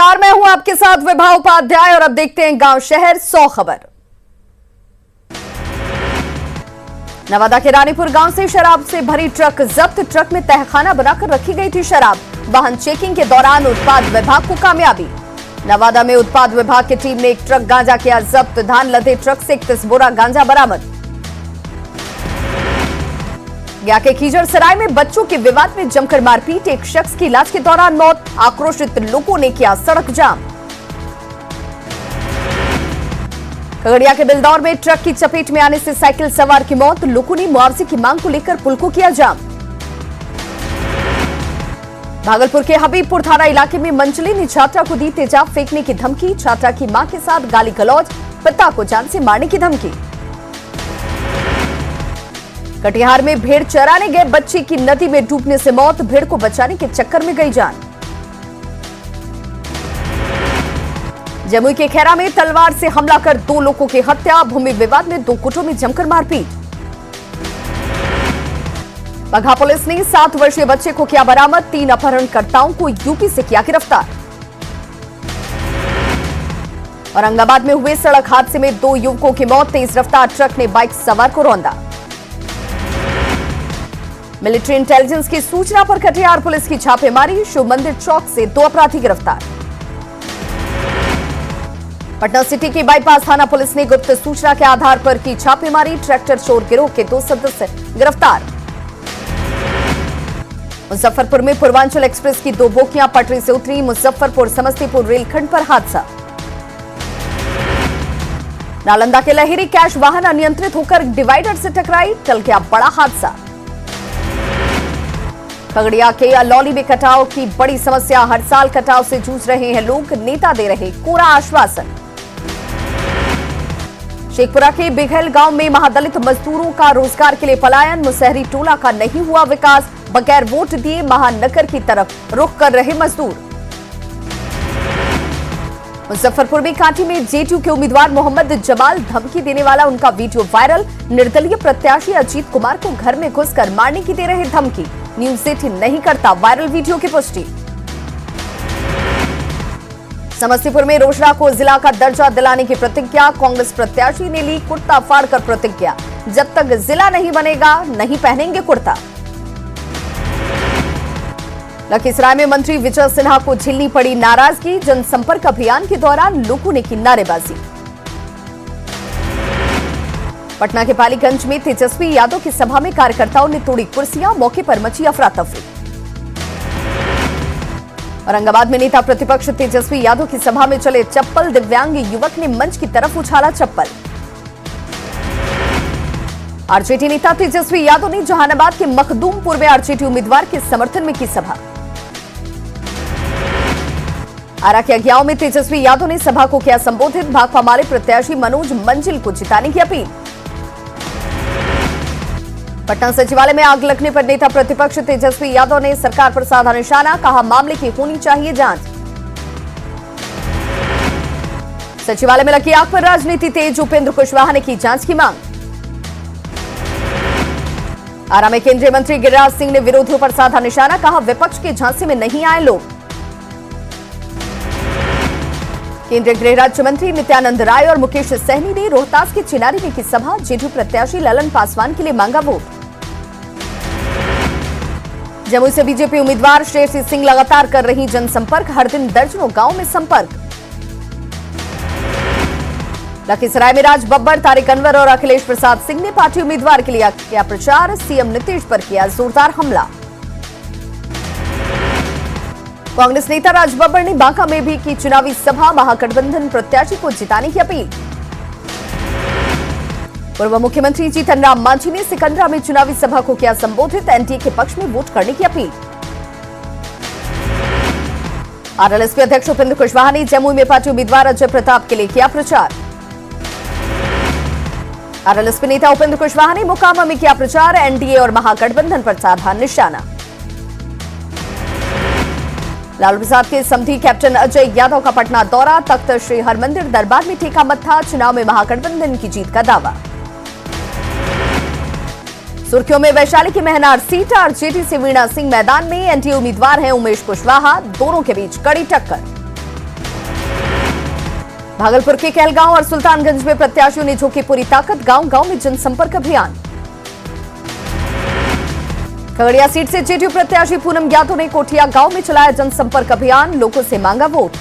नमस्कार, मैं हूं आपके साथ विभा उपाध्याय और अब देखते हैं गांव शहर 100 खबर। नवादा के रानीपुर गांव से शराब से भरी ट्रक जब्त। ट्रक में तहखाना बनाकर रखी गई थी शराब। वाहन चेकिंग के दौरान उत्पाद विभाग को कामयाबी। नवादा में उत्पाद विभाग की टीम ने एक ट्रक गांजा किया जब्त। धान लदे ट्रक से 31 बोरा गांजा बरामद। गया के खीजरसराय में बच्चों के विवाद में जमकर मारपीट। एक शख्स की इलाज के दौरान मौत। आक्रोशित लोगों ने किया सड़क जाम। खगड़िया के बिलदौर में ट्रक की चपेट में आने से साइकिल सवार की मौत। लोगों ने मुआवजे की मांग को लेकर पुल को किया जाम। भागलपुर के हबीबपुर थाना इलाके में मंचली ने छात्रा को दी तेजाब फेंकने की धमकी। छात्रा की मां के साथ गाली गलौज, पिता को जान से मारने की धमकी। कटिहार में भेड़ चराने गए बच्चे की नदी में डूबने से मौत। भेड़ को बचाने के चक्कर में गई जान। जमुई के खैरा में तलवार से हमला कर 2 लोगों की हत्या। भूमि विवाद में 2 गुटों में जमकर मारपीट। बगहा पुलिस ने 7 वर्षीय बच्चे को किया बरामद। 3 अपहरणकर्ताओं को यूपी से किया गिरफ्तार। औरंगाबाद में हुए सड़क हादसे में 2 युवकों की मौत। तेज रफ्तार ट्रक ने बाइक सवार को रौंदा। मिलिट्री इंटेलिजेंस की सूचना पर कटिहार पुलिस की छापेमारी। शिव मंदिर चौक से 2 अपराधी गिरफ्तार। पटना सिटी की बाईपास थाना पुलिस ने गुप्त सूचना के आधार पर की छापेमारी। ट्रैक्टर चोर गिरोह के 2 सदस्य गिरफ्तार। मुजफ्फरपुर में पूर्वांचल एक्सप्रेस की 2 बोगियां पटरी से उतरी। मुजफ्फरपुर समस्तीपुर रेलखंड पर हादसा। नालंदा के लहेरी कैश वाहन अनियंत्रित होकर डिवाइडर से टकराई। टल गया बड़ा हादसा। खगड़िया के अलौली में कटाव की बड़ी समस्या। हर साल कटाव से जूझ रहे हैं लोग। नेता दे रहे कोरा आश्वासन। शेखपुरा के बिघल गांव में महादलित मजदूरों का रोजगार के लिए पलायन। मुसहरी टोला का नहीं हुआ विकास। बगैर वोट दिए महानगर की तरफ रुख कर रहे मजदूर। मुजफ्फरपुर में कांटी में जेडीयू के उम्मीदवार मोहम्मद जमाल धमकी देने वाला उनका वीडियो वायरल। निर्दलीय प्रत्याशी अजीत कुमार को घर में घुसकर मारने की दे रहे धमकी। न्यूज 18 नहीं करता वायरल वीडियो की पुष्टि। समस्तीपुर में रोशड़ा को जिला का दर्जा दिलाने की प्रतिज्ञा। कांग्रेस प्रत्याशी ने ली कुर्ता फाड़कर प्रतिज्ञा। जब तक जिला नहीं बनेगा नहीं पहनेंगे कुर्ता। लखीसराय में मंत्री विजय सिन्हा को झेलनी पड़ी नाराजगी। जनसंपर्क अभियान के दौरान लोगों ने की नारेबाजी। पटना के पालीगंज में तेजस्वी यादव की सभा में कार्यकर्ताओं ने तोड़ी कुर्सियां। मौके पर मची अफरा तफरी। औरंगाबाद में नेता प्रतिपक्ष तेजस्वी यादव की सभा में चले चप्पल। दिव्यांग युवक ने मंच की तरफ उछाला चप्पल। आरजेडी नेता तेजस्वी यादव ने जहानाबाद के मखदूमपुर में आरजेडी उम्मीदवार के समर्थन में की सभा। आरा के अगियाओं में तेजस्वी यादव ने सभा को किया संबोधित। भाकपा माले प्रत्याशी मनोज मंजिल को जिताने की अपील। पटना सचिवालय में आग लगने पर नेता प्रतिपक्ष तेजस्वी यादव ने सरकार पर साधा निशाना। कहा मामले की होनी चाहिए जांच। सचिवालय में लगी आग पर राजनीति तेज। उपेंद्र कुशवाहा ने की जांच की मांग। आरा में केंद्रीय मंत्री गिरिराज सिंह ने विरोधियों पर साधा निशाना। कहा विपक्ष के झांसे में नहीं आए लोग। केंद्रीय गृह राज्य मंत्री नित्यानंद राय और मुकेश सहनी ने रोहतास के चिनारी में की सभा। जेडीयू प्रत्याशी ललन पासवान के लिए मांगा वोट। जमुई से बीजेपी उम्मीदवार श्रेयसी सिंह लगातार कर रही जनसंपर्क। हर दिन दर्जनों गांव में संपर्क। लखीसराय में राज बब्बर, तारिक अनवर और अखिलेश प्रसाद सिंह ने पार्टी उम्मीदवार के लिए किया प्रचार। सीएम नीतीश पर किया जोरदार हमला। कांग्रेस नेता राज बब्बर ने बांका में भी की चुनावी सभा। महागठबंधन प्रत्याशी को जिताने की अपील। पूर्व मुख्यमंत्री जीतन राम मांझी ने सिकंदरा में चुनावी सभा को किया संबोधित। एनडीए के पक्ष में वोट करने की अपील। आरएलएसपी अध्यक्ष उपेंद्र कुशवाहा ने जमुई में पार्टी उम्मीदवार अजय प्रताप के लिए किया प्रचार। आरएलएसपी नेता उपेंद्र कुशवाहा ने मोकामा में किया प्रचार। एनडीए और महागठबंधन पर साधा निशाना। लालू प्रसाद के समधी कैप्टन अजय यादव का पटना दौरा। तख्त श्री हरमंदिर दरबार में टेका मत्था। चुनाव में महागठबंधन की जीत का दावा। सुर्खियों में वैशाली की महनार सीट। आरजेडी से वीणा सिंह मैदान में। एनडीए उम्मीदवार हैं उमेश कुशवाहा। दोनों के बीच कड़ी टक्कर। भागलपुर के कहलगांव और सुल्तानगंज में प्रत्याशियों ने झोंकी पूरी ताकत, गांव-गांव में जनसंपर्क अभियान। खगड़िया सीट से जेडीयू प्रत्याशी पूनम यादव ने कोठिया गांव में चलाया जनसंपर्क अभियान, लोगों से मांगा वोट।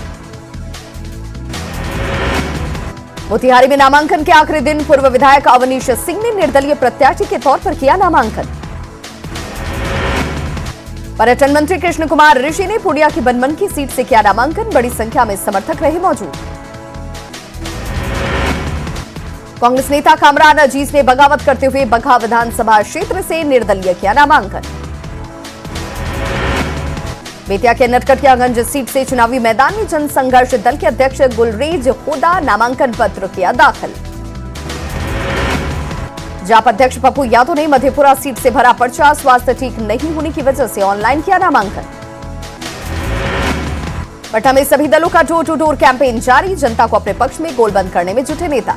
मोतिहारी में नामांकन के आखिरी दिन पूर्व विधायक अवनीश सिंह ने निर्दलीय प्रत्याशी के तौर पर किया नामांकन। पर्यटन मंत्री कृष्ण कुमार ऋषि ने पूर्णिया की बनमनखी सीट से किया नामांकन, बड़ी संख्या में समर्थक रहे मौजूद। कांग्रेस नेता कामरान अजीज ने बगावत करते हुए बगहा विधानसभा क्षेत्र से निर्दलीय किया नामांकन। बेतिया के नटकटियागंज सीट से चुनावी मैदान में जनसंघर्ष दल के अध्यक्ष गुलरेज होदा नामांकन पत्र किया दाखिल। जाप अध्यक्ष पप्पू यादव ने मधेपुरा सीट से भरा पर्चा, स्वास्थ्य ठीक नहीं होने की वजह से ऑनलाइन किया नामांकन। पटना में सभी दलों का डोर टू डोर कैंपेन जारी, जनता को अपने पक्ष में गोलबंद करने में जुटे नेता।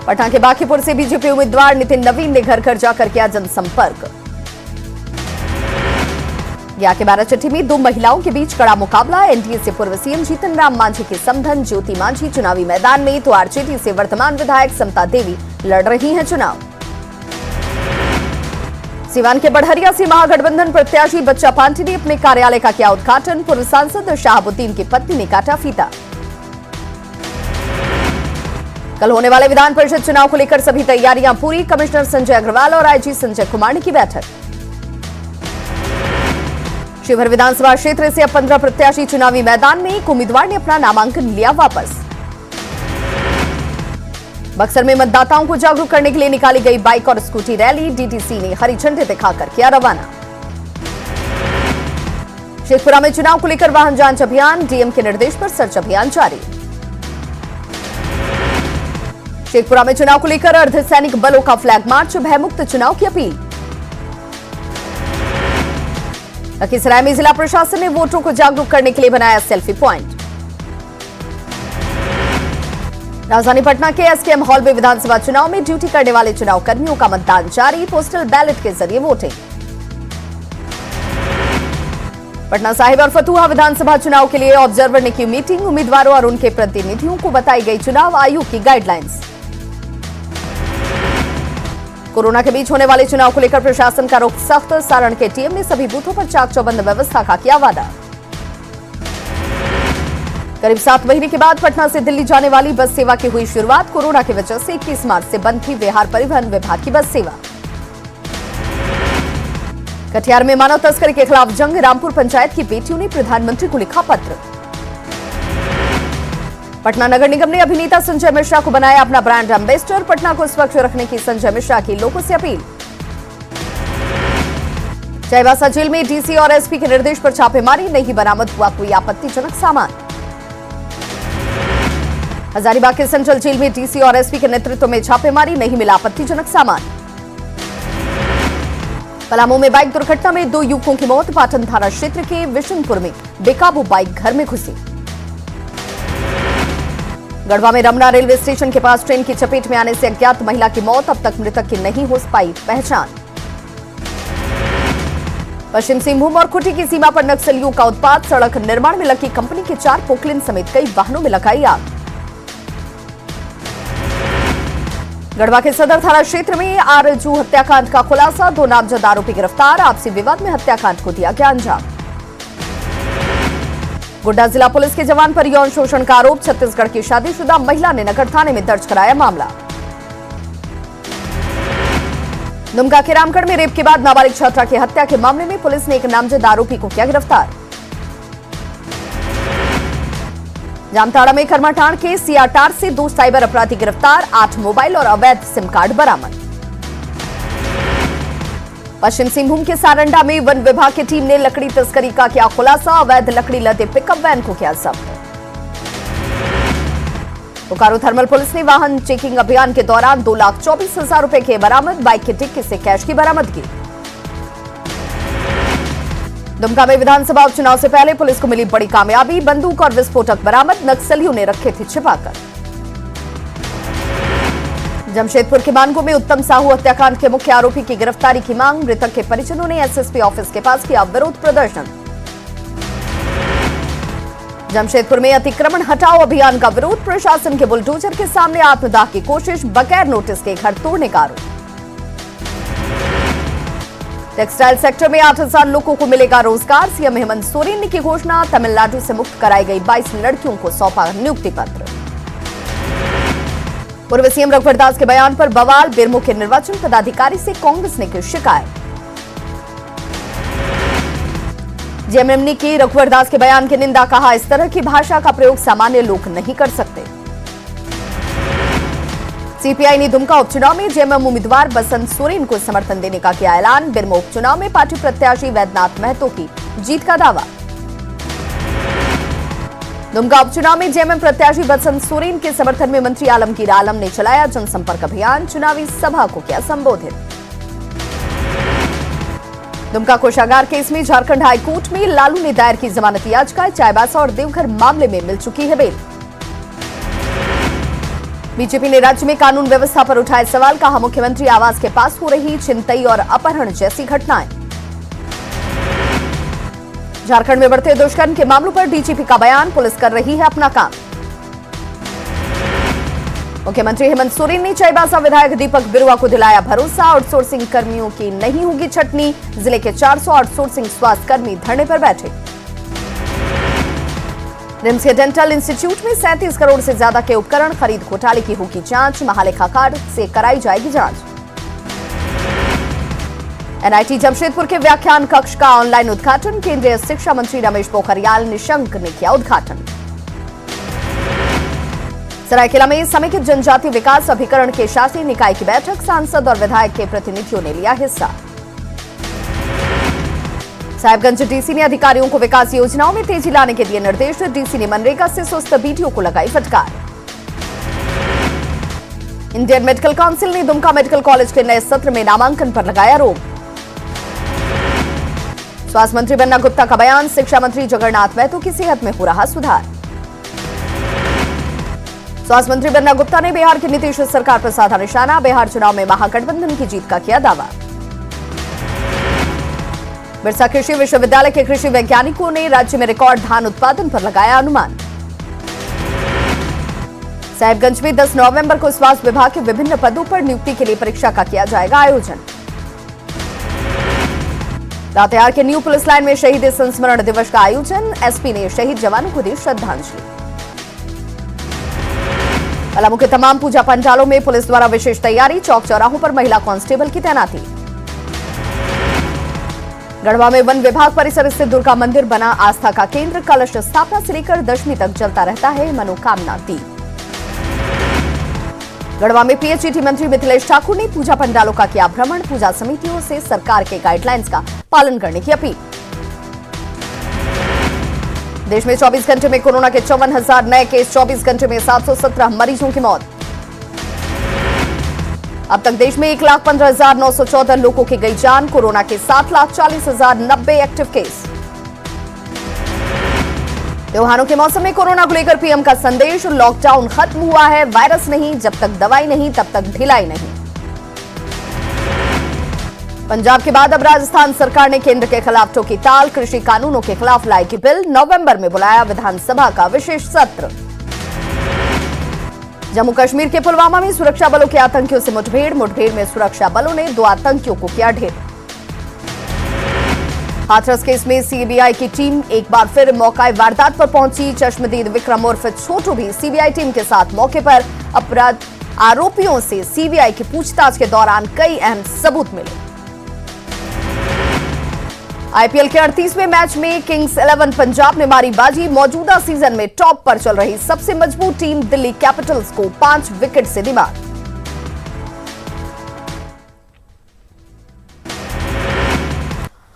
पटना के बांकीपुर से बीजेपी उम्मीदवार नितिन नवीन ने घर घर जाकर किया जनसंपर्क। गया के बाराचट्टी में दो महिलाओं के बीच कड़ा मुकाबला, एनडीए से पूर्व सीएम जीतन राम मांझी की समधन ज्योति मांझी चुनावी मैदान में, तो आरजेडी से वर्तमान विधायक समता देवी लड़ रही हैं चुनाव। सिवान के बढ़हरिया से महागठबंधन प्रत्याशी बच्चा पांटी ने अपने कार्यालय का किया उद्घाटन, पूर्व सांसद शाहबुद्दीन की पत्नी ने काटा फीता। कल होने वाले विधान परिषद चुनाव को लेकर सभी तैयारियां पूरी, कमिश्नर संजय अग्रवाल और आईजी संजय कुमार की बैठक। शिवहर विधानसभा क्षेत्र से अब 15 प्रत्याशी चुनावी मैदान में, एक उम्मीदवार ने अपना नामांकन लिया वापस। बक्सर में मतदाताओं को जागरूक करने के लिए निकाली गई बाइक और स्कूटी रैली, डीटीसी ने हरी झंडी दिखाकर किया रवाना। शेखपुरा में चुनाव को लेकर वाहन जांच अभियान, डीएम के निर्देश पर सर्च अभियान जारी। शेखपुरा में चुनाव को लेकर अर्धसैनिक बलों का फ्लैग मार्च, भयमुक्त चुनाव की अपील। लखीसराय में जिला प्रशासन ने वोटरों को जागरूक करने के लिए बनाया सेल्फी पॉइंट। राजधानी पटना के एसकेएम हॉल में विधानसभा चुनाव में ड्यूटी करने वाले चुनाव कर्मियों का मतदान जारी, पोस्टल बैलेट के जरिए वोटिंग। पटना साहिब और फतुहा विधानसभा चुनाव के लिए ऑब्जर्वर ने की मीटिंग, उम्मीदवारों और उनके प्रतिनिधियों को बताई गई चुनाव आयोग की गाइडलाइंस। कोरोना के बीच होने वाले चुनाव को लेकर प्रशासन का रुख सख्त, सारण के टीएम ने सभी बूथों पर चाक चौबंद व्यवस्था का किया वादा। करीब 7 महीने के बाद पटना से दिल्ली जाने वाली बस सेवा की हुई शुरुआत, कोरोना की वजह से 21 मार्च से बंद थी बिहार परिवहन विभाग की बस सेवा। कटिहार में मानव तस्करी के खिलाफ जंग, रामपुर पंचायत की बेटियों ने प्रधानमंत्री को लिखा पत्र। पटना नगर निगम ने अभिनेता संजय मिश्रा को बनाया अपना ब्रांड एम्बेसडर, पटना को स्वच्छ रखने की संजय मिश्रा की लोगों से अपील। चाईबासा जेल में डीसी और एसपी के निर्देश पर छापेमारी, नहीं बरामद हुआ कोई आपत्तिजनक सामान। हजारीबाग के सेंट्रल जेल में डीसी और एसपी के नेतृत्व में छापेमारी, नहीं मिला आपत्तिजनक सामान। पलामू में बाइक दुर्घटना में 2 युवकों की मौत, पाटन थाना क्षेत्र के विशनपुर में बेकाबू बाइक घर में घुसी। गढ़वा में रमना रेलवे स्टेशन के पास ट्रेन की चपेट में आने से अज्ञात महिला की मौत, अब तक मृतक की नहीं हो पाई पहचान। पश्चिम सिंहभूम और खूंटी की सीमा पर नक्सलियों का उत्पात, सड़क निर्माण में लगी कंपनी के 4 पोकलिन समेत कई वाहनों में लगाई आग। गढ़वा के सदर थाना क्षेत्र में आरजू हत्याकांड का खुलासा, 2 नामजद आरोपी गिरफ्तार, आपसी विवाद में हत्याकांड को दिया गया अंजाम। गोड्डा जिला पुलिस के जवान पर यौन शोषण का आरोप, छत्तीसगढ़ की शादीशुदा महिला ने नगर थाने में दर्ज कराया मामला। दुमका के रामगढ़ में रेप के बाद नाबालिग छात्रा की हत्या के मामले में पुलिस ने एक नामजद आरोपी को किया गिरफ्तार। जामताड़ा में कर्माटांड के सीआरटार से 2 साइबर अपराधी गिरफ्तार, 8 मोबाइल और अवैध सिम कार्ड बरामद। पश्चिम सिंहभूम के सारंडा में वन विभाग की टीम ने लकड़ी तस्करी का किया खुलासा, अवैध लकड़ी लदे पिकअप वैन को किया जब्त। बोकारो थर्मल पुलिस ने वाहन चेकिंग अभियान के दौरान 2,24,000 रुपए के बरामद, बाइक के डिक्की से कैश की बरामदगी। दुमका में विधानसभा उपचुनाव से पहले पुलिस को मिली बड़ी कामयाबी, बंदूक और विस्फोटक बरामद, नक्सलियों ने रखे थे छिपाकर। जमशेदपुर के मानगो में उत्तम साहू हत्याकांड के मुख्य आरोपी की गिरफ्तारी की मांग, मृतक के परिजनों ने एसएसपी ऑफिस के पास किया विरोध प्रदर्शन। जमशेदपुर में अतिक्रमण हटाओ अभियान का विरोध, प्रशासन के बुलडोजर के सामने आत्मदाह की कोशिश, बगैर नोटिस के घर तोड़ने का आरोप। टेक्सटाइल सेक्टर में 8,000 लोगों को मिलेगा रोजगार, सीएम हेमंत सोरेन ने की घोषणा। तमिलनाडु से मुक्त कराई गई 22 लड़कियों को सौंपा नियुक्ति पत्र। पूर्व सीएम रघुवर दास के बयान पर बवाल, बेरमो के निर्वाचन पदाधिकारी से कांग्रेस ने की शिकायत। जेएमएम ने की रघुवर दास के बयान की निंदा, कहा इस तरह की भाषा का प्रयोग सामान्य लोग नहीं कर सकते। सीपीआई ने दुमका उपचुनाव में जेएमएम उम्मीदवार बसंत सोरेन को समर्थन देने का किया ऐलान। बेरमो उपचुनाव में पार्टी प्रत्याशी वैद्यनाथ महतो की जीत का दावा। दुमका उपचुनाव में जेएमएम प्रत्याशी बसंत सोरेन के समर्थन में मंत्री आलमगीर आलम ने चलाया जनसंपर्क अभियान, चुनावी सभा को किया संबोधित। दुमका कोषागार केस में झारखंड हाईकोर्ट में लालू ने दायर की जमानत याचिका, चाईबासा और देवघर मामले में मिल चुकी है बेल। बीजेपी ने राज्य में कानून व्यवस्था पर उठाए सवाल, कहा मुख्यमंत्री आवास के पास हो रही छिनतई और अपहरण जैसी घटनाएं। झारखंड में बढ़ते दुष्कर्म के मामलों पर डीजीपी का बयान, पुलिस कर रही है अपना काम। मुख्यमंत्री हेमंत सोरेन ने चाईबासा विधायक दीपक बिरुआ को दिलाया भरोसा, आउटसोर्सिंग कर्मियों की नहीं होगी छटनी। जिले के 400 आउटसोर्सिंग स्वास्थ्य कर्मी धरने पर बैठे। रिम्स के डेंटल इंस्टीट्यूट में 37 करोड़ से ज्यादा के उपकरण खरीद घोटाले की होगी जांच, महालेखाकार से कराई जाएगी जांच। एनआईटी जमशेदपुर के व्याख्यान कक्ष का ऑनलाइन उद्घाटन, केंद्रीय शिक्षा मंत्री रमेश पोखरियाल निशंक ने किया उद्घाटन। सरायकेला में समेकित जनजाति विकास अभिकरण के शासी निकाय की बैठक, सांसद और विधायक के प्रतिनिधियों ने लिया हिस्सा। साहिबगंज डीसी ने अधिकारियों को विकास योजनाओं में तेजी लाने के दिए निर्देश, डीसी ने मनरेगा से सुस्त बीडीओ को लगाई फटकार। इंडियन मेडिकल काउंसिल ने दुमका मेडिकल कॉलेज के नए सत्र में नामांकन पर लगाया रोक। स्वास्थ्य मंत्री बन्ना गुप्ता का बयान, शिक्षा मंत्री जगन्नाथ महतो की सेहत में हो रहा सुधार। स्वास्थ्य मंत्री बन्ना गुप्ता ने बिहार की नीतीश सरकार पर साधा निशाना, बिहार चुनाव में महागठबंधन की जीत का किया दावा। बिरसा कृषि विश्वविद्यालय के कृषि वैज्ञानिकों ने राज्य में रिकॉर्ड धान उत्पादन पर लगाया अनुमान। साहिबगंज में 10 नवंबर को स्वास्थ्य विभाग के विभिन्न पदों पर नियुक्ति के लिए परीक्षा का किया जाएगा आयोजन। लातेहार के न्यू पुलिस लाइन में शहीद संस्मरण दिवस का आयोजन, एसपी ने शहीद जवानों को दी श्रद्धांजलि। पलामू के तमाम पूजा पंडालों में पुलिस द्वारा विशेष तैयारी, चौक चौराहों पर महिला कांस्टेबल की तैनाती। गढ़वा में वन विभाग परिसर स्थित दुर्गा मंदिर बना आस्था का केंद्र, कलश स्थापना से लेकर दशमी तक चलता रहता है मनोकामना दीप। गढ़वा में पीएचईडी मंत्री मिथिलेश ठाकुर ने पूजा पंडालों का किया भ्रमण, पूजा समितियों से सरकार के गाइडलाइंस का पालन करने की अपील। देश में 24 घंटे में कोरोना के 54,000 नए केस, 24 घंटे में 717 मरीजों की मौत। अब तक देश में 1,15,914 लोगों की गई जान, कोरोना के 7,40,090 एक्टिव केस। त्योहारों के मौसम में कोरोना को लेकर पीएम का संदेश, लॉकडाउन खत्म हुआ है, वायरस नहीं, जब तक दवाई नहीं तब तक ढिलाई नहीं। पंजाब के बाद अब राजस्थान सरकार ने केंद्र के खिलाफ ठोकी ताल, कृषि कानूनों के खिलाफ लाएगी बिल, नवंबर में बुलाया विधानसभा का विशेष सत्र। जम्मू कश्मीर के पुलवामा में सुरक्षा बलों के आतंकियों से मुठभेड़ में सुरक्षा बलों ने 2 आतंकियों को किया ढेर। हाथरस केस में सीबीआई की टीम एक बार फिर मौका वारदात पर पहुंची, चश्मदीद विक्रम उर्फ छोटू भी सीबीआई टीम के साथ मौके पर। अपराध आरोपियों से सीबीआई की पूछताछ के दौरान कई अहम सबूत मिले। आईपीएल के 38वें मैच में किंग्स 11 पंजाब ने मारी बाजी, मौजूदा सीजन में टॉप पर चल रही सबसे मजबूत टीम दिल्ली कैपिटल्स को 5 विकेट से दिमाग।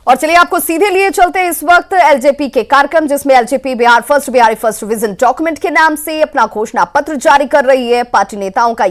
और चलिए आपको सीधे लिए चलते इस वक्त एलजेपी के कार्यक्रम, जिसमें LJP Bihar first Bihari first vision document के नाम से अपना घोषणा पत्र जारी कर रही है। पार्टी नेताओं का